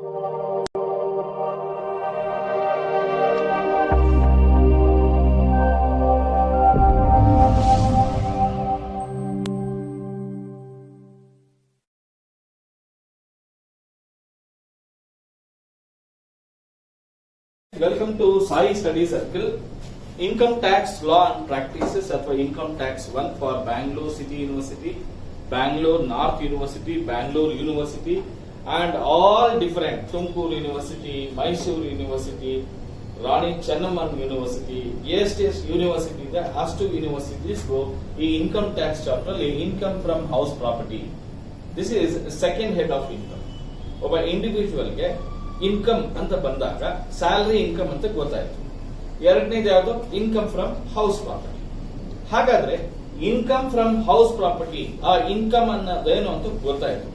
Welcome to Sai Study Circle. Income Tax Law and Practices ಅಥವಾ Income Tax 1 for Bangalore City University, Bangalore North University, Bangalore University and all different Tumkur University, Mysore University, Rani Chennamma University, ASTS University, the ಅಷ್ಟು universities go ಈ income tax chapter ಅಲ್ಲಿ income from house property. This is second head of income. ಒಬ್ಬ individual ಗೆ income ಅಂತ ಬಂದಾಗ salary income ಅಂತ ಗೊತ್ತಾಯ್ತು. ಎರಡನೇದು ಯಾವುದು? Income from house property. ಹಾಗಾದ್ರೆ ಇನ್ಕಮ್ ಫ್ರಮ್ ಹೌಸ್ ಪ್ರಾಪರ್ಟಿ, ಆ ಇನ್ಕಮ್ ಅನ್ನೋದೇನು ಅಂತ ಗೊತ್ತಾಯ್ತು.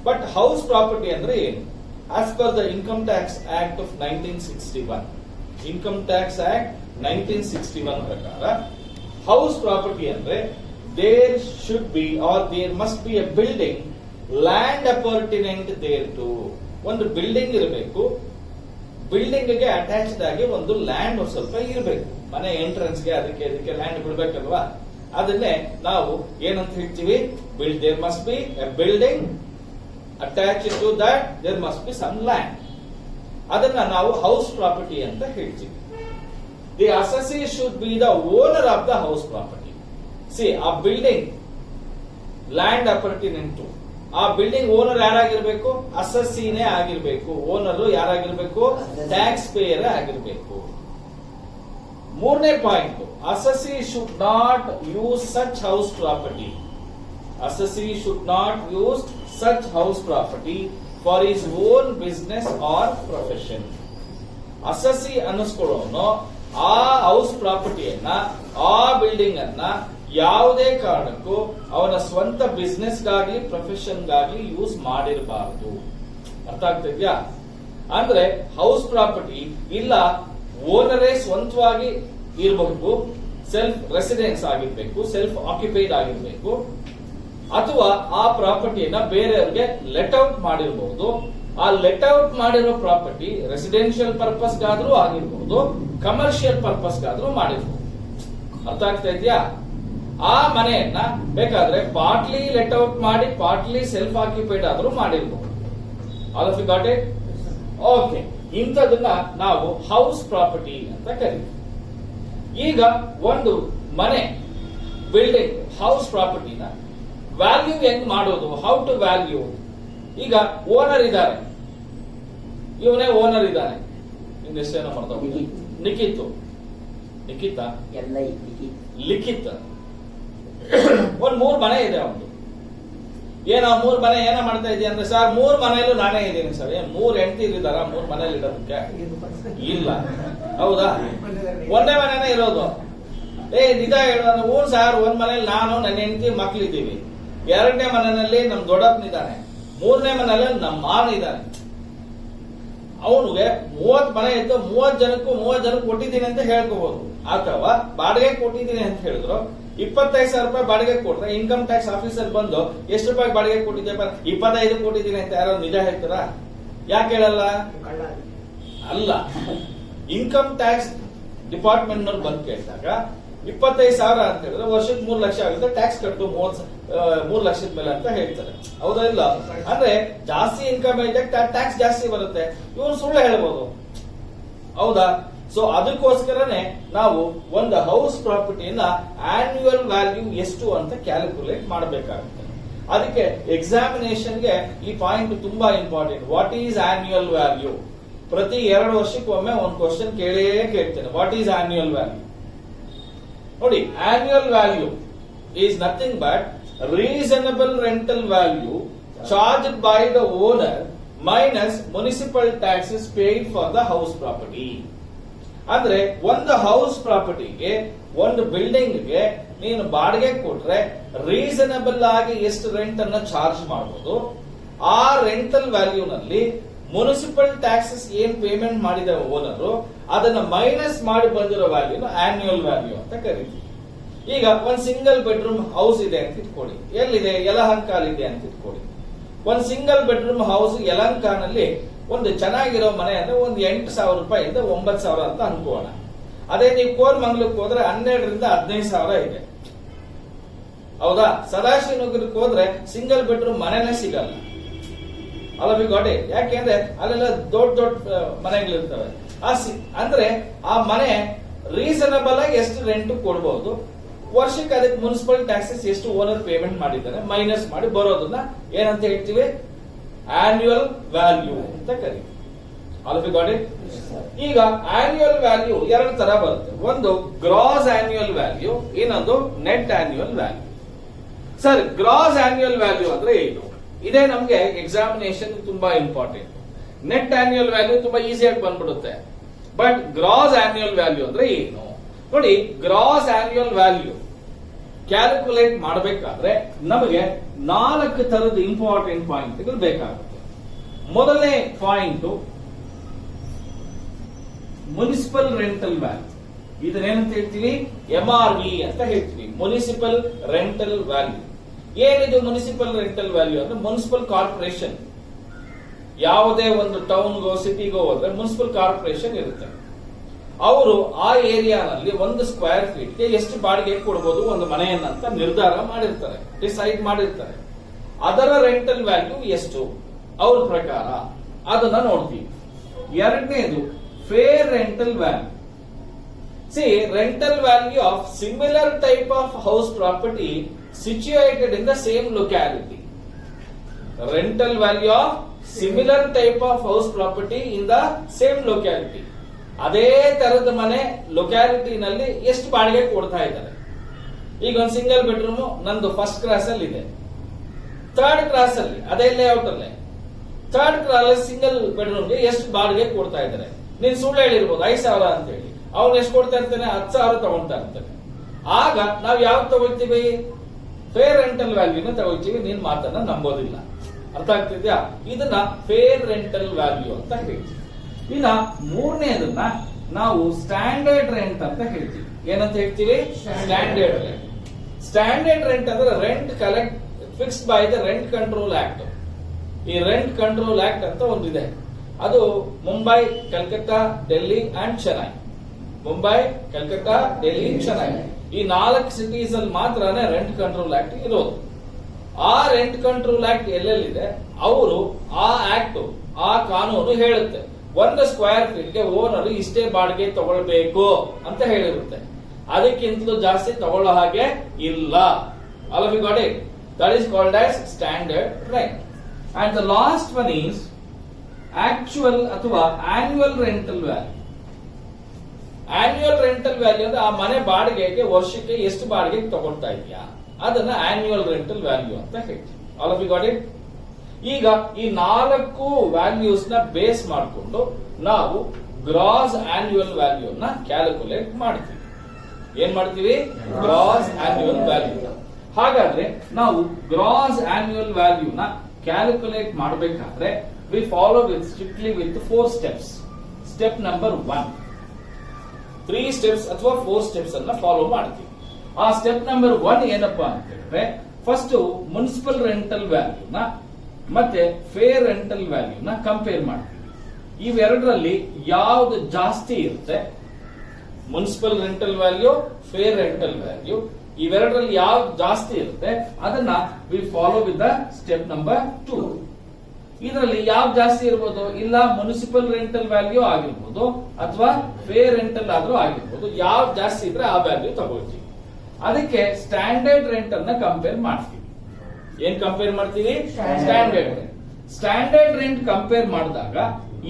ಬಟ್ ಹೌಸ್ ಪ್ರಾಪರ್ಟಿ ಅಂದ್ರೆ ಏನು? As per the income tax act of 1961, income tax act 1961 ಪ್ರಕಾರ ಹೌಸ್ ಪ್ರಾಪರ್ಟಿ ಅಂದ್ರೆ there should be or there must be a building land appurtenant thereto. ಒಂದು building ಇರಬೇಕು, ಬಿಲ್ಡಿಂಗ್ ಗೆ ಅಟ್ಯಾಚ್ಡ್ ಆಗಿ ಒಂದು land ಸ್ವಲ್ಪ ಇರಬೇಕು. ಮನೆ ಎಂಟ್ರೆನ್ಸ್ ಗೆ ಅದಕ್ಕೆ ಲ್ಯಾಂಡ್ ಬಿಡ್ಬೇಕಲ್ವಾ? ಅದನ್ನೇ ನಾವು ಏನಂತ ಹೇಳ್ತೀವಿ? There must be a building attached to that, there must be some land. ಅದನ್ನ ನಾವು ಹೌಸ್ ಪ್ರಾಪರ್ಟಿ ಅಂತ ಹೇಳ್ತೀವಿ. The assessee should be the owner of the house property. See, ಆ ಬಿಲ್ಡಿಂಗ್ ಲ್ಯಾಂಡ್ ಅಪರ್ಟಿನೆಂಟ್ ಟು, ಆ ಬಿಲ್ಡಿಂಗ್ ಓನರ್ ಯಾರಾಗಿರ್ಬೇಕು? ಅಸೆಸ್ಸಿನೇ ಆಗಿರ್ಬೇಕು. Owner ಯಾರಾಗಿರ್ಬೇಕು? ಟ್ಯಾಕ್ಸ್ ಪೇಯರ್ ಆಗಿರ್ಬೇಕು. ಮೂರನೇ point, assessee should not use such house property. Assessee should not use such house property for his own business or profession. Assessee ಅನ್ನಿಸ್ಕೊಳ್ಳೋನು ಆ house ಪ್ರಾಪರ್ಟಿಯನ್ನ, ಆ building ಅನ್ನ ಯಾವುದೇ ಕಾರಣಕ್ಕೂ ಅವನ ಸ್ವಂತ ಬಿಸ್ನೆಸ್ ಗಾಗ್ಲಿ ಪ್ರೊಫೆಷನ್ ಗಾಗ್ಲಿ ಯೂಸ್ ಮಾಡಿರಬಾರದು. ಅರ್ಥ ಆಗ್ತಿದ್ಯಾ? ಅಂದ್ರೆ ಹೌಸ್ ಪ್ರಾಪರ್ಟಿ ಇಲ್ಲ ಓನರೇ ಸ್ವಂತವಾಗಿ ಇರಬಹುದು, ಸೆಲ್ಫ್ ರೆಸಿಡೆನ್ಸ್ ಆಗಿರ್ಬೇಕು, ಸೆಲ್ಫ್ ಆಕ್ಯುಪೈಡ್ ಆಗಿರ್ಬೇಕು, ಅಥವಾ ಆ ಪ್ರಾಪರ್ಟಿಯನ್ನ ಬೇರೆಯವ್ರಿಗೆ ಲೆಟ್ ಔಟ್ ಮಾಡಿರಬಹುದು. ಆ ಲೆಟ್ ಔಟ್ ಮಾಡಿರೋ ಪ್ರಾಪರ್ಟಿ ರೆಸಿಡೆನ್ಷಿಯಲ್ ಪರ್ಪಸ್ ಗಾದ್ರೂ ಆಗಿರ್ಬಹುದು, ಕಮರ್ಷಿಯಲ್ ಪರ್ಪಸ್ ಗಾದ್ರೂ ಮಾಡಿರ್ಬಹುದು. ಅರ್ಥ ಆಗ್ತಾ ಇದೆಯಾ? ಆ ಮನೆಯನ್ನ ಬೇಕಾದ್ರೆ ಪಾರ್ಟ್ಲಿ ಲೆಟ್ ಔಟ್ ಮಾಡಿ ಪಾರ್ಟ್ಲಿ ಸೆಲ್ಫ್ ಆಕ್ಯುಪೈಡ್ ಆದ್ರೂ ಮಾಡಿರ್ಬಹುದು. All of you got it? Okay, ಇಂಥದನ್ನ ನಾವು ಹೌಸ್ ಪ್ರಾಪರ್ಟಿ ಅಂತ ಕರೀತೀವಿ. ಈಗ ಒಂದು ಮನೆ, ಬಿಲ್ಡಿಂಗ್, ಹೌಸ್ ಪ್ರಾಪರ್ಟಿನ ವ್ಯಾಲ್ಯೂ ಹೆಂಗ್ ಮಾಡೋದು? How to value? ಈಗ ಓನರ್ ಇದ್ದಾರೆ, ಇವನೇ ಓನರ್ ಇದ್ದಾನೆ. ನಿಮ್ ಹೆಸರೇನೋ ಮಾಡ್ತಾ? ನಿಖಿತ್. ಲಿಖಿತ್. ಒಂದ್ 3 ಮನೆ ಇದೆ ಅವನು. ಏನ 3 ಮನೆ ಏನ ಮಾಡ್ತಾ ಇದೆಯಾ ಅಂದ್ರೆ, ಸರ್ 3 ಮನೆಯಲ್ಲೂ ನಾನೇ ಇದ್ದೀನಿ ಸರ್. 3 ಹೆಂಡತಿ ಇದ್ದಾರ 3 ಮನೇಲಿ ಇರೋದಕ್ಕೆ? ಇಲ್ಲ. ಹೌದಾ? ಒಂದೇ ಮನೆನೇ ಇರೋದು. ನಿಜ ಹೇಳೋದು? ಹ್ಞೂ ಸರ್, ಒಂದ್ ಮನೇಲಿ ನಾನು, ನನ್ನ ಹೆಂಡತಿ, ಮಕ್ಳಿದ್ದೀವಿ. 2ನೇ ಮನೆಯಲ್ಲಿ ನಮ್ ದೊಡ್ಡಪ್ಪನಿದ್ದಾನೆ. 3ನೇ ಮನೆಯಲ್ಲಿ ನಮ್ಮ ಮಾವ ಇದ್ದಾನೆ. ಅವನಿಗೆ 30 ಮನೆ ಇದ್ದು 30 ಜನಕ್ಕೂ ಕೊಟ್ಟಿದ್ದೀನಿ ಅಂತ ಹೇಳ್ಕೋಬಹುದು. ಅಥವಾ ಬಾಡಿಗೆ ಕೊಟ್ಟಿದ್ದೀನಿ ಅಂತ ಹೇಳಿದ್ರು 25,000 ರೂಪಾಯಿ ಬಾಡಿಗೆ ಕೊಟ್ರೆ ಇನ್ಕಮ್ ಟ್ಯಾಕ್ಸ್ ಆಫೀಸರ್ ಬಂದು ಎಷ್ಟು ರೂಪಾಯಿ ಬಾಡಿಗೆ ಕೊಟ್ಟಿದ್ದೆ? 25 ಕೊಟ್ಟಿದ್ದೀನಿ ಅಂತ ಯಾರೋ ನಿಜ ಹೇಳ್ತಾರ? ಯಾಕೆ ಹೇಳಲ್ಲ? ಅಲ್ಲ, ಇನ್ಕಮ್ ಟ್ಯಾಕ್ಸ್ ಡಿಪಾರ್ಟ್ಮೆಂಟ್ ನವ್ರು ಬಂದು ಕೇಳಿದಾಗ 25,000 ಅಂತ ಹೇಳಿದ್ರೆ ವರ್ಷಕ್ಕೆ 3 ಲಕ್ಷ ಆಗುತ್ತೆ, ಟ್ಯಾಕ್ಸ್ ಕಟ್ಟು 3 ಲಕ್ಷದ ಮೇಲೆ ಅಂತ ಹೇಳ್ತಾರೆ. ಹೌದಾ ಇಲ್ಲ? ಅಂದ್ರೆ ಜಾಸ್ತಿ ಇನ್ಕಮ್ ಇದ್ದಾಗ ಟ್ಯಾಕ್ಸ್ ಜಾಸ್ತಿ ಬರುತ್ತೆ. ಇವ್ರು ಸುಳ್ಳು ಹೇಳ್ಬೋದು. ಹೌದಾ? ಸೊ ಅದಕ್ಕೋಸ್ಕರನೇ ನಾವು ಒಂದು ಹೌಸ್ ಪ್ರಾಪರ್ಟಿಯನ್ನ ಆನ್ಯುವಲ್ ವ್ಯಾಲ್ಯೂ ಎಷ್ಟು ಅಂತ ಕ್ಯಾಲ್ಕುಲೇಟ್ ಮಾಡಬೇಕಾಗುತ್ತೆ. ಅದಕ್ಕೆ ಎಕ್ಸಾಮಿನೇಷನ್ಗೆ ಈ ಪಾಯಿಂಟ್ ತುಂಬಾ important. What is annual value? ಪ್ರತಿ 2 ವರ್ಷಕ್ಕೊಮ್ಮೆ ಒಂದು ಕ್ವಶನ್ ಕೇಳ್ತೇನೆ. What is annual value? ನೋಡಿ, annual value is nothing but reasonable rental value charged by the owner minus municipal taxes paid for the house property. ಅಂದ್ರೆ ಒಂದು house ಪ್ರಾಪರ್ಟಿಗೆ, ಒಂದು ಬಿಲ್ಡಿಂಗ್ಗೆ ನೀನು ಬಾಡಿಗೆ ಕೊಟ್ರೆ ರೀಸನಬಲ್ ಆಗಿ ಎಷ್ಟು ರೆಂಟ್ ಅನ್ನ ಚಾರ್ಜ್ ಮಾಡಬಹುದು. ಆ ರೆಂಟಲ್ ವ್ಯಾಲ್ಯೂನಲ್ಲಿ ಮುನಿಸಿಪಲ್ ಟ್ಯಾಕ್ಸಸ್ ಏನ್ ಪೇಮೆಂಟ್ ಮಾಡಿದ ಓನರು ಅದನ್ನ ಮೈನಸ್ ಮಾಡಿ ಬಂದಿರೋ ವ್ಯಾಲ್ಯೂನ ಆನ್ಯುವಲ್ ವ್ಯಾಲ್ಯೂ ಅಂತ ಕರಿತೀವಿ. ಈಗ ಒಂದ್ ಸಿಂಗಲ್ ಬೆಡ್ರೂಮ್ ಹೌಸ್ ಇದೆ ಅಂತ ಇಟ್ಕೊಳ್ಳಿ. ಎಲ್ಲಿದೆ? ಯಲಹಂಕಲ್ ಇದೆ ಅಂತ ಇಟ್ಕೊಳ್ಳಿ. ಒಂದ್ ಸಿಂಗಲ್ ಬೆಡ್ರೂಮ್ ಹೌಸ್ ಯಲಹಂಕನಲ್ಲಿ ಒಂದು ಚೆನ್ನಾಗಿರೋ ಮನೆ ಅಂದ್ರೆ ಒಂದು 8,000 ರೂಪಾಯಿಂದ 9,000 ಅಂತ ಅನ್ಕೋಣ. ಅದೇ ನೀವು ಕೋರಮಂಗಲಕ್ಕೆ ಹೋದ್ರೆ 12ರಿಂದ 15,000 ಇದೆ. ಹೌದಾ? ಸದಾಶಿವನಗರಕ್ಕೆ ಹೋದ್ರೆ ಸಿಂಗಲ್ ಬೆಡ್ರೂಮ್ ಮನೆನೇ ಸಿಗಲ್ಲ. ಅಲ್ಲ ಗಾಡಿ, ಯಾಕೆಂದ್ರೆ ಅಲ್ಲೆಲ್ಲ ದೊಡ್ಡ ಮನೆಗಳಿರ್ತವೆ. ಅಂದ್ರೆ ಆ ಮನೆ ರೀಸನಬಲ್ ಆಗಿ ಎಷ್ಟು ರೆಂಟ್ ಕೊಡಬಹುದು, ವರ್ಷಕ್ಕೆ ಅದಕ್ಕೆ ಮುನ್ಸಿಪಲ್ ಟ್ಯಾಕ್ಸಸ್ ಎಷ್ಟು ಓನರ್ ಪೇಮೆಂಟ್ ಮಾಡಿದ್ದಾರೆ ಮೈನಸ್ ಮಾಡಿ ಬರೋದನ್ನ ಏನಂತ ಹೇಳ್ತೀವಿ, ಆನ್ಯುವಲ್ ವ್ಯಾಲ್ಯೂ ಅಂತ ಕರೀತೀವಿ. All got it? ಈಗ ಆನ್ಯುವಲ್ ವ್ಯಾಲ್ಯೂ ಎರಡು ತರ ಬರುತ್ತೆ. ಒಂದು ಗ್ರಾಸ್ ಆನ್ಯುವಲ್ ವ್ಯಾಲ್ಯೂ, ಇನ್ನೊಂದು net annual value. Sir, gross annual value ಅಂದ್ರೆ ಏನು? ಇದೇ ನಮ್ಗೆ ಎಕ್ಸಾಮಿನೇಷನ್ ತುಂಬಾ ಇಂಪಾರ್ಟೆಂಟ್. ನೆಟ್ ಆನ್ಯುವಲ್ ವ್ಯಾಲ್ಯೂ ತುಂಬಾ ಈಸಿಯಾಗಿ ಬಂದ್ಬಿಡುತ್ತೆ. ಬಟ್ ಗ್ರಾಸ್ ಆನ್ಯುವಲ್ ವ್ಯಾಲ್ಯೂ ಅಂದ್ರೆ ಏನು ನೋಡಿ. ಗ್ರಾಸ್ ಆನ್ಯುವಲ್ ವ್ಯಾಲ್ಯೂ ಕ್ಯಾಲ್ಕುಲೇಟ್ ಮಾಡಬೇಕಾದ್ರೆ ನಮಗೆ 4 ತರದ ಇಂಪಾರ್ಟೆಂಟ್ ಪಾಯಿಂಟ್ಗಳು ಬೇಕಾಗುತ್ತೆ. ಮೊದಲನೇ ಪಾಯಿಂಟ್ ಮುನಿಸಿಪಲ್ ರೆಂಟಲ್ ವ್ಯಾಲ್ಯೂ. ಇದನ್ನೇನಂತ ಹೇಳ್ತೀವಿ, MRV ಅಂತ ಹೇಳ್ತೀವಿ, ಮುನಿಸಿಪಲ್ ರೆಂಟಲ್ ವ್ಯಾಲ್ಯೂ. ಏನಿದು ಮುನಿಸಿಪಲ್ ರೆಂಟಲ್ ವ್ಯಾಲ್ಯೂ ಅಂದ್ರೆ ಮುನಿಸಿಪಲ್ ಕಾರ್ಪೊರೇಷನ್ ಯಾವುದೇ ಒಂದು ಟೌನ್ಗೋ ಸಿಟಿಗೋ ಹೋದ್ರೆ ಮುನ್ಸಿಪಲ್ ಕಾರ್ಪೊರೇಷನ್ ಇರುತ್ತೆ. ಅವರು ಆ ಏರಿಯಾನಲ್ಲಿ 1 ಸ್ಕ್ವೇರ್ ಫೀಟ್ಗೆ ಎಷ್ಟು ಬಾಡಿಗೆ ಕೊಡಬಹುದು ಒಂದು ಮನೆಯನ್ನಂತ ನಿರ್ಧಾರ ಮಾಡಿರ್ತಾರೆ, ಡಿಸೈಡ್ ಮಾಡಿರ್ತಾರೆ. ಅದರ ರೆಂಟಲ್ ವ್ಯಾಲ್ಯೂ ಎಷ್ಟು ಅವ್ರ ಪ್ರಕಾರ ಅದನ್ನ ನೋಡ್ತೀವಿ. ಎರಡನೇದು fair rental value. C, rental value of similar type of house property situated in the same locality. Rental value of similar type of house property in the same locality. ಅದೇ ತರದ ಮನೆ ಲೊಕ್ಯಾಲಿಟಿನಲ್ಲಿ ಎಷ್ಟು ಬಾಡಿಗೆ ಕೊಡ್ತಾ ಇದ್ದಾರೆ. ಈಗ ಒಂದು ಸಿಂಗಲ್ ಬೆಡ್ರೂಮ್ ನಂದು ಫಸ್ಟ್ ಕ್ರಾಸ್ ಅಲ್ಲಿ ಇದೆ, ಥರ್ಡ್ ಕ್ರಾಸ್ ಅಲ್ಲಿ ಅದೇ ಲೇಔಟ್ ಅಲ್ಲೇ ಥರ್ಡ್ ಕ್ರಾಸ್ ಸಿಂಗಲ್ ಬೆಡ್ರೂಮ್ಗೆ ಎಷ್ಟು ಬಾಡಿಗೆ ಕೊಡ್ತಾ ಇದ್ದಾರೆ. ನೀನ್ ಸುಳ್ಳು ಹೇಳಿರ್ಬೋದು 5,000 ಅಂತ ಹೇಳಿ, ಅವ್ನು ಎಷ್ಟು ಕೊಡ್ತಾ ಇರ್ತಾನೆ, 10,000 ತಗೊಳ್ತಾ ಇರ್ತಾನೆ. ಆಗ ನಾವ್ ಯಾವ್ದು ತಗೊಳ್ತೀವಿ, ಫೇರ್ ರೆಂಟಲ್ ವ್ಯಾಲ್ಯೂನ ತಗೊಳ್ತೀವಿ. ನೀನ್ ಮಾತನ್ನ ನಂಬೋದಿಲ್ಲ. ಅರ್ಥ ಆಗ್ತಿದ್ಯಾ? ಇದನ್ನ ಫೇರ್ ರೆಂಟಲ್ ವ್ಯಾಲ್ಯೂ ಅಂತ ಹೇಳ್ತೀವಿ. ಇನ್ನ ಮೂರನೇದನ್ನ ನಾವು ಸ್ಟ್ಯಾಂಡರ್ಡ್ ರೆಂಟ್ ಅಂತ ಹೇಳ್ತೀವಿ. ಏನಂತ ಹೇಳ್ತೀವಿ, ಸ್ಟ್ಯಾಂಡರ್ಡ್ ರೆಂಟ್. ಸ್ಟ್ಯಾಂಡರ್ಡ್ ರೆಂಟ್ ಅಂದ್ರೆ rent collect fixed by the rent control act. ಈ ರೆಂಟ್ ಕಂಟ್ರೋಲ್ ಆಕ್ಟ್ ಅಂತ ಒಂದಿದೆ. ಅದು ಮುಂಬೈ, ಕಲ್ಕತ್ತಾ, ಡೆಲ್ಲಿ ಅಂಡ್ ಚೆನ್ನೈ. ಮುಂಬೈ, ಕಲ್ಕತ್ತಾ, ಡೆಲ್ಲಿ, ಚೆನ್ನೈ ಈ 4 ಸಿಟೀಸ್ ಅಲ್ಲಿ ಮಾತ್ರನೇ ರೆಂಟ್ ಕಂಟ್ರೋಲ್ ಆಕ್ಟ್ ಇರೋದು. ಆ ರೆಂಟ್ ಕಂಟ್ರೋಲ್ ಆಕ್ಟ್ ಎಲ್ಲೆಲ್ಲಿದೆ ಅವರು ಆ ಆಕ್ಟ್, ಆ ಕಾನೂನು ಹೇಳುತ್ತೆ 1 ಸ್ಕ್ವೇರ್ ಫೀಟ್ಗೆ ಓನರ್ ಇಷ್ಟೇ ಬಾಡಿಗೆ ತಗೊಳ್ಬೇಕು ಅಂತ ಹೇಳಿರುತ್ತೆ. ಅದಕ್ಕಿಂತಲೂ ಜಾಸ್ತಿ ತಗೊಳ್ಳೋ ಹಾಗೆ ಇಲ್ಲ. All of you got it? That is called as standard rent. And the last one is actual ಅಥವಾ annual rental value. Annual rental value ಅಂದ್ರೆ ಆ ಮನೆ ಬಾಡಿಗೆಗೆ ವರ್ಷಕ್ಕೆ ಎಷ್ಟು ಬಾಡಿಗೆ ತಗೊಳ್ತಾ ಇದೆಯಾ ಅದನ್ನ ಆನ್ಯುವಲ್ ರೆಂಟಲ್ ವ್ಯಾಲ್ಯೂ ಅಂತ ಹೇಳ್ತೀವಿ. All of you got it? ಈಗ ಈ 4 ವ್ಯಾಲ್ಯೂಸ್ ನ ಬೇಸ್ ಮಾಡಿಕೊಂಡು ನಾವು ಗ್ರಾಸ್ ಆನ್ಯುವಲ್ ವ್ಯಾಲ್ಯೂ ನ ಕ್ಯಾಲ್ಕುಲೇಟ್ ಮಾಡ್ತೀವಿ. ಏನ್ ಮಾಡ್ತೀವಿ? Gross annual value. ಹಾಗಾದ್ರೆ ನಾವು ಗ್ರಾಸ್ ಆನ್ಯುವಲ್ ವ್ಯಾಲ್ಯೂ ನ ಕ್ಯಾಲ್ಕುಲೇಟ್ ಮಾಡಬೇಕಾದ್ರೆ we follow with strictly with 4 steps. Step number 1, 3 steps ಅಥವಾ 4 ಸ್ಟೆಪ್ಸ್ ಅನ್ನ ಫಾಲೋ ಮಾಡ್ತೀವಿ. ಆ ಸ್ಟೆಪ್ ನಂಬರ್ 1 ಏನಪ್ಪಾ ಅಂತ ಹೇಳಿದ್ರೆ, ಫಸ್ಟ್ ಮುನ್ಸಿಪಲ್ ರೆಂಟಲ್ ವ್ಯಾಲ್ಯೂನ ಮತ್ತೆ ಫೇರ್ ರೆಂಟಲ್ ವ್ಯಾಲ್ಯೂನ ಕಂಪೇರ್ ಮಾಡ್ತೀವಿ. ಇವೆರಡರಲ್ಲಿ ಯಾವ್ದು ಜಾಸ್ತಿ ಇರುತ್ತೆ, municipal rental value, fair rental value, ಇವೆರಡರಲ್ಲಿ ಯಾವ್ದು ಜಾಸ್ತಿ ಇರುತ್ತೆ ಅದನ್ನ we follow with the step number 2. ಇದರಲ್ಲಿ ಯಾವ್ದು ಜಾಸ್ತಿ ಇರ್ಬೋದು, ಇಲ್ಲ ಮುನಿಸಿಪಲ್ ರೆಂಟಲ್ ವ್ಯಾಲ್ಯೂ ಆಗಿರ್ಬೋದು ಅಥವಾ ಫೇರ್ ರೆಂಟಲ್ ಆದ್ರೂ ಆಗಿರ್ಬೋದು. ಯಾವ್ದು ಜಾಸ್ತಿ ಇದ್ರೆ ಆ ವ್ಯಾಲ್ಯೂ ತಗೊಳ್ತೀವಿ. ಅದಕ್ಕೆ ಸ್ಟ್ಯಾಂಡರ್ಡ್ ರೆಂಟ್ ಅನ್ನ ಕಂಪೇರ್ ಮಾಡ್ತೀವಿ. ಏನ್ ಕಂಪೇರ್ ಮಾಡ್ತೀವಿ? Standard rent. Standard rent compare ಮಾಡಿದಾಗ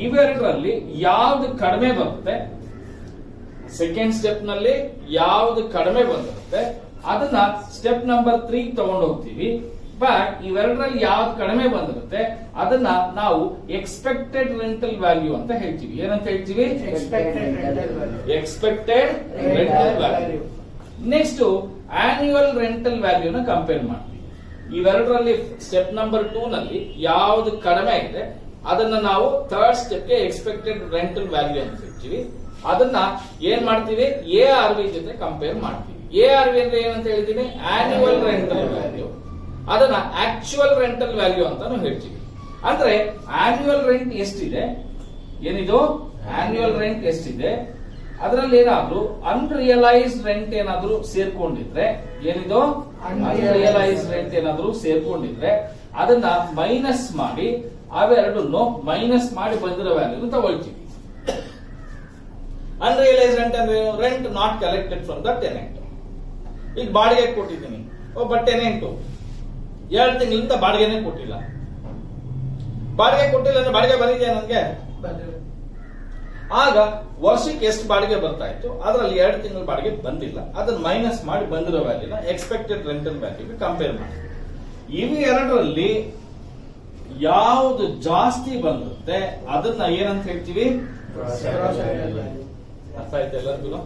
ಇವೆರಡರಲ್ಲಿ ಯಾವ್ದು ಕಡಿಮೆ ಬರುತ್ತೆ, ಸೆಕೆಂಡ್ ಸ್ಟೆಪ್ ನಲ್ಲಿ ಯಾವ್ದು ಕಡಿಮೆ ಬಂದಿರುತ್ತೆ ಅದನ್ನ ಸ್ಟೆಪ್ ನಂಬರ್ 3 ತಗೊಂಡು ಹೋಗ್ತೀವಿ. ಬಟ್ ಇವೆರಡರಲ್ಲಿ ಯಾವ್ದು ಕಡಿಮೆ ಬಂದಿರುತ್ತೆ ಅದನ್ನ ನಾವು ಎಕ್ಸ್ಪೆಕ್ಟೆಡ್ ರೆಂಟಲ್ ವ್ಯಾಲ್ಯೂ ಅಂತ ಹೇಳ್ತೀವಿ. ಏನಂತ ಹೇಳ್ತೀವಿ? Expected rental value. Next annual rental ವ್ಯಾಲ್ಯೂನ ಕಂಪೇರ್ ಮಾಡ್ತೀವಿ. ಇವೆರಡರಲ್ಲಿ ಸ್ಟೆಪ್ ನಂಬರ್ 2 ನಲ್ಲಿ ಯಾವ್ದು ಕಡಿಮೆ ಇದೆ ಅದನ್ನ ನಾವು ಥರ್ಡ್ ಸ್ಟೆಪ್ಗೆ ಎಕ್ಸ್ಪೆಕ್ಟೆಡ್ ರೆಂಟಲ್ ವ್ಯಾಲ್ಯೂ ಅಂತ ಹೇಳ್ತೀವಿ. ಅದನ್ನ ಏನ್ ಮಾಡ್ತೀವಿ? ARV ಜೊತೆ ಕಂಪೇರ್ ಮಾಡ್ತೀವಿ. ARV ಅಂದ್ರೆ ಏನಂತ ಹೇಳಿದೀನಿ? Annual rental value. ಅದನ್ನ ಆಕ್ಚುಯಲ್ ರೆಂಟಲ್ ವ್ಯಾಲ್ಯೂ ಅಂತಾನು ಹೇಳ್ತೀವಿ. ಅಂದ್ರೆ ಆನ್ಯುವಲ್ ರೆಂಟ್ ಎಷ್ಟಿದೆ, ಏನಿದು ಆನ್ಯುವಲ್ ರೆಂಟ್ ಎಷ್ಟಿದೆ, ಅದರಲ್ಲಿ ಏನಾದ್ರು ಅನ್ರಿಯಲೈಸ್ಡ್ ರೆಂಟ್ ಏನಾದ್ರು ಸೇರ್ಕೊಂಡಿದ್ರೆ, ಏನಿದು ಅನ್ರಿಯಲೈಸ್ಡ್ ರೆಂಟ್ ಏನಾದ್ರು ಸೇರ್ಕೊಂಡಿದ್ರೆ ಅದನ್ನ ಮೈನಸ್ ಮಾಡಿ, ಅವೆರಡನ್ನು ಮೈನಸ್ ಮಾಡಿ ಬಂದಿರೋ ವ್ಯಾಲ್ಯೂ ತಗೊಳ್ತೀವಿ. ಅನ್ರಿಯಲೈಸ್ಡ್ ರೆಂಟ್ ಅಂದ್ರೆ rent not collected from the tenant. ಈಗ ಬಾಡಿಗೆ ಕೊಟ್ಟಿದ್ದೀನಿ, ಒಬ್ಬ ಟೆನೆಂಟ್ 2 ತಿಂಗಳಿಂದ ಬಾಡಿಗೆನೇ ಕೊಟ್ಟಿಲ್ಲ. ಬಾಡಿಗೆ ಕೊಟ್ಟಿಲ್ಲ ಅಂದ್ರೆ ಬಾಡಿಗೆ ಬಂದಿದೆಯಾ ನನಗೆ? ಆಗ ವರ್ಷಕ್ಕೆ ಎಷ್ಟು ಬಾಡಿಗೆ ಬರ್ತಾ ಇತ್ತು, ಅದರಲ್ಲಿ 2 ತಿಂಗಳ ಬಾಡಿಗೆ ಬಂದಿಲ್ಲ, ಅದನ್ನ ಮೈನಸ್ ಮಾಡಿ ಬಂದಿರೋ ವ್ಯಾಲ್ಯೂನ ಎಕ್ಸ್ಪೆಕ್ಟೆಡ್ ರೆಂಟಲ್ ವ್ಯಾಲ್ಯೂಗೆ ಕಂಪೇರ್ ಮಾಡಿ. ಇವು ಎರಡರಲ್ಲಿ ಯಾವುದು ಜಾಸ್ತಿ ಬಂದಿರುತ್ತೆ ಅದನ್ನ ಏನಂತ ಹೇಳ್ತೀವಿ? ಅರ್ಥ ಆಯ್ತು ಎಲ್ಲರಿಗೂ?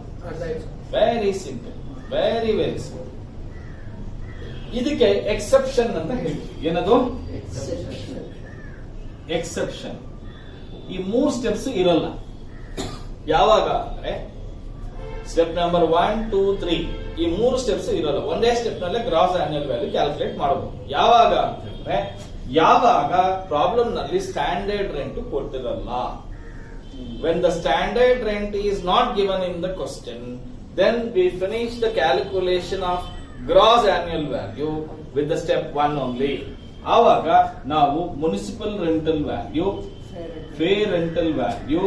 Very simple, very very simple. ಇದಕ್ಕೆ ಎಕ್ಸೆಪ್ಷನ್ ಅಂತ ಹೇಳ್ತೀವಿ. ಏನದು ಎಕ್ಸೆಪ್ಷನ್? ಈ 3 ಸ್ಟೆಪ್ಸ್ ಇರಲ್ಲ. ಯಾವಾಗ ಅಂದ್ರೆ ಸ್ಟೆಪ್ ನಂಬರ್ 1, 2, 3 ಈ 3 ಸ್ಟೆಪ್ಸ್ ಇರಲ್ಲ. ಒಂದೇ ಸ್ಟೆಪ್ ನಲ್ಲೇ ಗ್ರಾಸ್ ಆನ್ಯುವಲ್ ವ್ಯಾಲ್ಯೂ ಕ್ಯಾಲ್ಕುಲೇಟ್ ಮಾಡಬಹುದು. ಯಾವಾಗ ಅಂತಂದ್ರೆ ಯಾವಾಗ ಪ್ರಾಬ್ಲಮ್ ನಲ್ಲಿ ಸ್ಟ್ಯಾಂಡರ್ಡ್ ರೆಂಟ್ ಕೊಟ್ಟಿರಲ್ಲ. When the standard rent is not given in the question, then we finish the calculation of gross annual value with the step 1 only. ಆವಾಗ ನಾವು municipal rental value, fair rental value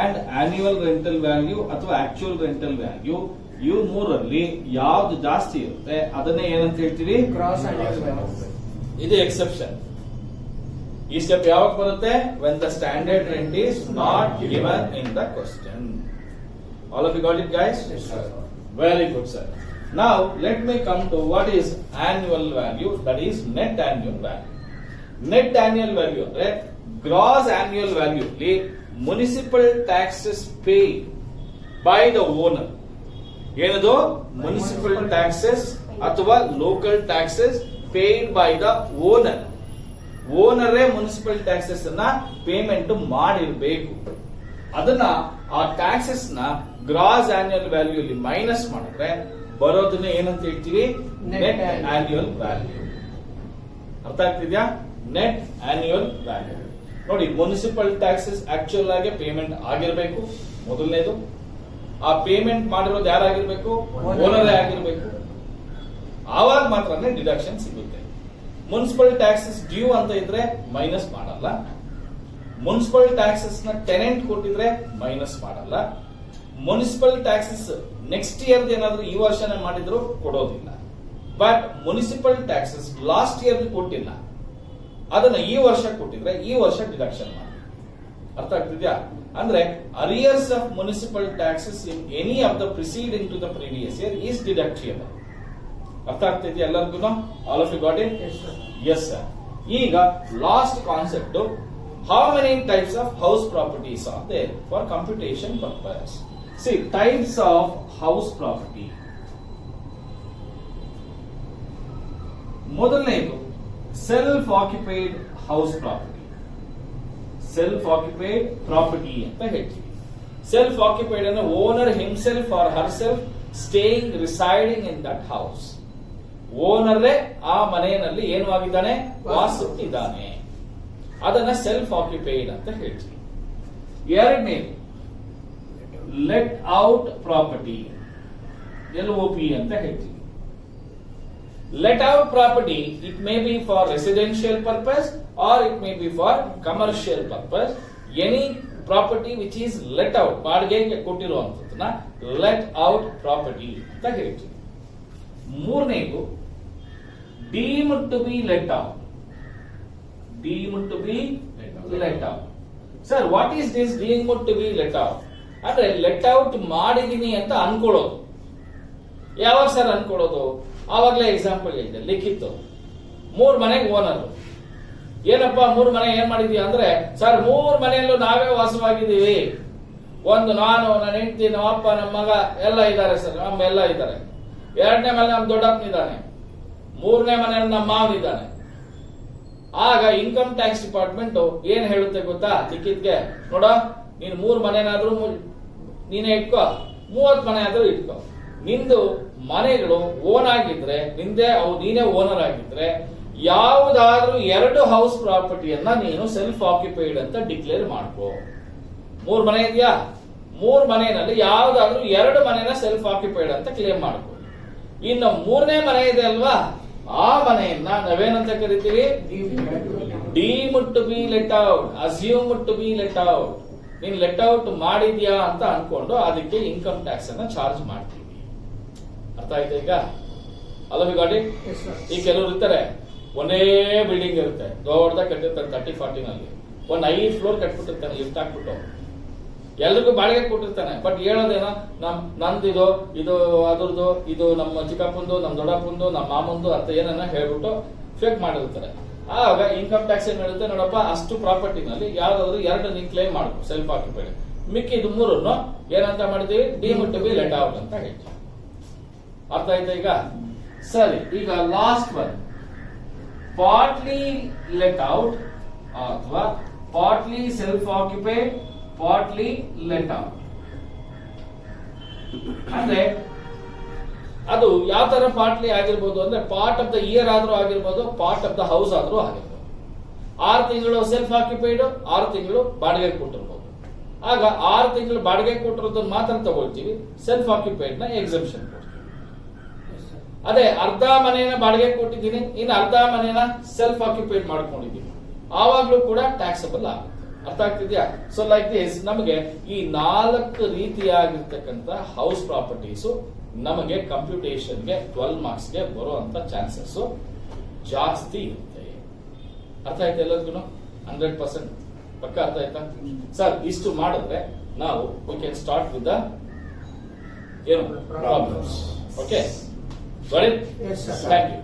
and annual rental value ಅಥವಾ actual rental value, ಇವು 3ರಲ್ಲಿ ಯಾವ್ದು ಜಾಸ್ತಿ ಇರುತ್ತೆ ಅದನ್ನೇ ಏನಂತ ಹೇಳ್ತೀವಿ? ಗ್ರಾಸ್ ಆನ್ಯುವಲ್ ವ್ಯಾಲ್ಯೂ. ಇದು ಎಕ್ಸೆಪ್ಷನ್. ಈ ಸ್ಟೆಪ್ ಯಾವಾಗ ಬರುತ್ತೆ? when the standard rent is not given in the question. All of you got it, guys? Yes, sir. Very good, sir. Now let me come to what is annual value, that is net annual value. Net annual value ಅಂದ್ರೆ gross annual value ಅಲ್ಲಿ municipal taxes paid by the owner. ಏನದು? municipal taxes ಅಥವಾ local taxes paid by the owner. ಓನರೇ municipal taxes ಅನ್ನ payment ಮಾಡಿರ್ಬೇಕು. ಅದನ್ನ ಆ taxes ನ ಗ್ರಾಸ್ ಆನ್ಯುವಲ್ ವ್ಯಾಲ್ಯೂ ಅಲ್ಲಿ ಮೈನಸ್ ಮಾಡಿದ್ರೆ ಬರೋದನ್ನ ಏನಂತ ಹೇಳ್ತೀವಿ? Net annual value. ಅರ್ಥ ಆಗ್ತಿದ್ಯಾ? Net annual value. ನೋಡಿ, ಮುನ್ಸಿಪಲ್ ಟ್ಯಾಕ್ಸಸ್ ಆಕ್ಚುಯಲ್ ಆಗಿ ಪೇಮೆಂಟ್ ಆಗಿರ್ಬೇಕು ಮೊದಲನೇದು. ಆ ಪೇಮೆಂಟ್ ಮಾಡಿರೋದು ಯಾರಾಗಿರ್ಬೇಕು? ಓನರೇ ಆಗಿರ್ಬೇಕು. ಆವಾಗ ಮಾತ್ರನೇ ಡಿಡಕ್ಷನ್ ಸಿಗುತ್ತೆ. ಮುನ್ಸಿಪಲ್ ಟ್ಯಾಕ್ಸಸ್ ಡ್ಯೂ ಅಂತ ಇದ್ರೆ ಮೈನಸ್ ಮಾಡಲ್ಲ. ಮುನ್ಸಿಪಲ್ ಟ್ಯಾಕ್ಸಸ್ ನ ಟೆನೆಂಟ್ ಕೊಟ್ಟಿದ್ರೆ ಮೈನಸ್ ಮಾಡಲ್ಲ. ಮುನ್ಸಿಪಲ್ ಟ್ಯಾಕ್ಸಸ್ ನೆಕ್ಸ್ಟ್ ಇಯರ್ ಏನಾದ್ರೂ ಈ ವರ್ಷನೇ ಮಾಡಿದ್ರು ಕೊಡೋದಿಲ್ಲ. But municipal taxes last year ಕೊಟ್ಟಿಲ್ಲ, ಅದನ್ನ ಈ ವರ್ಷ ಕೊಟ್ಟಿದ್ರೆ ಈ ವರ್ಷ ಡಿಡಕ್ಷನ್ ಮಾಡಿ. ಅರ್ಥ ಆಗ್ತಿದ್ಯಾ? ಅಂದ್ರೆ arrears of municipal taxes in any of the preceding to the previous year is deductible. ಅರ್ಥ ಆಗ್ತಿದ್ಯಾ ಎಲ್ಲರಿಗೂ? All of you got it? Yes sir. ಈಗ last concept, how many types of house properties are there for computation purpose. See, types of house property. ಮೊದಲನೇದು self occupied house property. Self occupied property ಅಂತ ಹೇಳ್ತೀವಿ. Self occupied ಅಂದ್ರೆ owner himself or herself staying residing in that house. ಓನರೇ ಆ ಮನೆಯಲ್ಲಿ ಏನು ಆಗಿದ್ದಾನೆ? ವಾಸಿಸುತ್ತಿದ್ದಾನೆ. ಅದನ್ನ self occupied ಅಂತ ಹೇಳ್ತೀವಿ. ಎರಡನೇದು ಲೆಟ್ ಔಟ್ ಪ್ರಾಪರ್ಟಿ, LOP ಅಂತ ಹೇಳ್ತೀವಿ. Let out property, it may be for residential purpose or it may be for commercial purpose. Any property which is let out, ಬಾಡಿಗೆಗೆ ಕೊಟ್ಟಿರುವಂತದನ್ನ ಲೆಟ್ ಔಟ್ ಪ್ರಾಪರ್ಟಿ ಅಂತ ಹೇಳ್ತೀವಿ. ಮೂರನೇದು deemed to be let out. Deemed to be let out. Sir, what is this deemed to be let out? ಅಂದ್ರೆ let out ಮಾಡಿದೀನಿ ಅಂತ ಅನ್ಕೊಳ್ಳೋದು. ಯಾವಾಗ sir ಅನ್ಕೊಳ್ಳೋದು? ಆವಾಗಲೇ ಎಕ್ಸಾಂಪಲ್ ಹೇಳಿದೆ, ಲಿಖಿತ್ 3 ಮನೆಗೆ ಓನರ್. ಏನಪ್ಪ 3 ಮನೆ ಏನ್ ಮಾಡಿದೀವಿ ಅಂದ್ರೆ, ಸರ್ 3 ಮನೆಯಲ್ಲೂ ನಾವೇ ವಾಸವಾಗಿದ್ದೀವಿ. ಒಂದು ನಾನು, ನನ್ನ ಹೆಂಡತಿ, ನಮ್ಮ ಅಪ್ಪ, ನಮ್ಮ ಮಗ ಎಲ್ಲ ಇದ್ದಾರೆ ಸರ್, ನಮ್ಮ ಎಲ್ಲ ಇದ್ದಾರೆ. 2ನೇ ಮನೆ ನಮ್ಮ ದೊಡ್ಡಪ್ಪನಿದ್ದಾನೆ. 3ನೇ ಮನೆಯಲ್ಲಿ ನಮ್ಮ ಮಾವನಿದ್ದಾನೆ. ಆಗ ಇನ್ಕಮ್ ಟ್ಯಾಕ್ಸ್ ಡಿಪಾರ್ಟ್ಮೆಂಟ್ ಏನ್ ಹೇಳುತ್ತೆ ಗೊತ್ತಾ ಲಿಖಿತ್ಗೆ? ನೋಡ, ನೀನ್ 3 ಮನೆನಾದ್ರೂ ನೀನೇ ಇಟ್ಕೋ, 30 ಮನೆ ಆದ್ರೂ ಇಟ್ಕೋ. ನಿಂದು ಮನೆಗಳು ಓನ್ ಆಗಿದ್ರೆ, ನಿಂದೇ ನೀನೇ ಓನರ್ ಆಗಿದ್ರೆ ಯಾವುದಾದ್ರೂ 2 ಹೌಸ್ ಪ್ರಾಪರ್ಟಿಯನ್ನ ನೀನು ಸೆಲ್ಫ್ ಆಕ್ಯುಪೈಡ್ ಅಂತ ಡಿಕ್ಲೇರ್ ಮಾಡ್ಕೋ. 3 ಮನೆ ಇದೆಯಾ, 3 ಮನೆಯಲ್ಲಿ ಯಾವ್ದಾದ್ರೂ 2 ಮನೆನ ಸೆಲ್ಫ್ ಆಕ್ಯುಪೈಡ್ ಅಂತ ಕ್ಲೇಮ್ ಮಾಡ್ಕೋ. ಇನ್ನು 3ನೇ ಮನೆ ಇದೆ ಅಲ್ವಾ, ಆ ಮನೆಯನ್ನ ನಾವೇನಂತ ಕರಿತೀವಿ, deemed to be let out, assumed to be let out. ನೀನ್ ಲೆಟ್ ಔಟ್ ಮಾಡಿದ್ಯಾ ಅಂತ ಅನ್ಕೊಂಡು ಅದಕ್ಕೆ ಇನ್ಕಮ್ ಟ್ಯಾಕ್ಸ್ ಅನ್ನ ಚಾರ್ಜ್ ಮಾಡ್ತೀವಿ. ಅರ್ಥ ಆಯ್ತಾ ಈಗ? ಅಲ್ಲ ಗಾಡಿ ಈಗ ಕೆಲವರು ಇರ್ತಾರೆ, ಒಂದೇ ಬಿಲ್ಡಿಂಗ್ ಇರುತ್ತೆ, ದೊಡ್ಡದಾಗ ಕಟ್ಟಿರ್ತಾರೆ 30-40 ನಲ್ಲಿ, ಒಂದ್ 5 ಫ್ಲೋರ್ ಕಟ್ಬಿಟ್ಟಿರ್ತಾನೆ ಲಿಫ್ಟ್ ಹಾಕ್ಬಿಟ್ಟು, ಎಲ್ರಿಗೂ ಬಾಡಿಗೆ ಕೊಟ್ಟಿರ್ತಾನೆ. ಬಟ್ ಹೇಳೋದೇನೋ ನಂದಿದು, ಇದು ಅದ್ರದ್ದು, ಇದು ನಮ್ಮ ಚಿಕ್ಕಪ್ಪಂದು, ನಮ್ಮ ದೊಡ್ಡಪ್ಪಂದು, ನಮ್ಮ ಮಾಮಂದು ಅಂತ ಏನನ್ನ ಹೇಳ್ಬಿಟ್ಟು ಫೇಕ್ ಮಾಡಿರ್ತಾರೆ. ಆಗ ಇನ್ಕಮ್ ಟ್ಯಾಕ್ಸ್ ಏನ್ ಹೇಳುತ್ತೆ, ನೋಡಪ್ಪ ಅಷ್ಟು ಪ್ರಾಪರ್ಟಿನಲ್ಲಿ ಯಾವ್ದಾದ್ರು 2 ನೀನ್ ಕ್ಲೈಮ್ ಮಾಡ್ಕೊ ಸೆಲ್ಫ್ ಆಕ್ಯುಪೈಡ್, ಮಿಕ್ಕಿದು 3 ಏನಂತ ಮಾಡಿದೀವಿ, deemed to be let out ಅಂತ ಹೇಳ್ತೀವಿ. ಅರ್ಥ ಆಯ್ತಾ ಈಗ? ಸರಿ, ಈಗ last one, partly let out ಅಥವಾ partly self occupied, partly let out ಅಂದ್ರೆ ಅದು ಯಾವ ತರ ಪಾರ್ಟ್ಲಿ ಆಗಿರ್ಬೋದು ಅಂದ್ರೆ, ಪಾರ್ಟ್ ಆಫ್ ದ ಇಯರ್ ಆದ್ರೂ ಆಗಿರ್ಬೋದು, ಪಾರ್ಟ್ ಆಫ್ ದ ಹೌಸ್ ಆದ್ರೂ ಆಗಿರ್ಬೋದು. 6 ತಿಂಗಳು ಸೆಲ್ಫ್ ಆಕ್ಯುಪೈಡ್, 6 ತಿಂಗಳು ಬಾಡಿಗೆ ಕೊಟ್ಟಿರ್ಬೋದು. ಆಗ 6 ತಿಂಗಳು ಬಾಡಿಗೆ ಕೊಟ್ಟಿರೋದನ್ನ ಮಾತ್ರ ತಗೊಳ್ತೀವಿ, ಸೆಲ್ಫ್ ಆಕ್ಯುಪೈಡ್ ನ ಎಕ್ಸೆಂಪ್ಷನ್ ಕೊಡ್ತೀವಿ. ಅದೇ ಅರ್ಧ ಮನೆಯನ್ನ ಬಾಡಿಗೆ ಕೊಟ್ಟಿದ್ದೀನಿ, ಇನ್ನು ಅರ್ಧ ಮನೆಯನ್ನ ಸೆಲ್ಫ್ ಆಕ್ಯುಪೈಡ್ ಮಾಡ್ಕೊಂಡಿದ್ದೀನಿ, ಆವಾಗ್ಲೂ ಕೂಡ ಟ್ಯಾಕ್ಸಬಲ್ ಆಗುತ್ತೆ. ಅರ್ಥ ಆಗ್ತಿದ್ಯಾ? ಸೊ ಲೈಕ್ ದಿಸ್ ನಮಗೆ ಈ 4 ರೀತಿಯಾಗಿರ್ತಕ್ಕಂಥ ಹೌಸ್ ಪ್ರಾಪರ್ಟೀಸ್ ನಮಗೆ ಕಂಪ್ಯೂಟೇಷನ್ಗೆ 12 ಮಾರ್ಕ್ಸ್ಗೆ ಬರುವಂತ ಚಾನ್ಸಸ್ ಜಾಸ್ತಿ ಇರುತ್ತೆ. ಅರ್ಥ ಆಯ್ತಾ ಎಲ್ಲರಿಗೂ? 100% ಪಕ್ಕ ಅರ್ಥ ಆಯ್ತಾ ಸರ್? ಇಷ್ಟು ಮಾಡಿದ್ರೆ ನಾವು we can start with the problems. Okay, got it? Yes, sir. Thank you.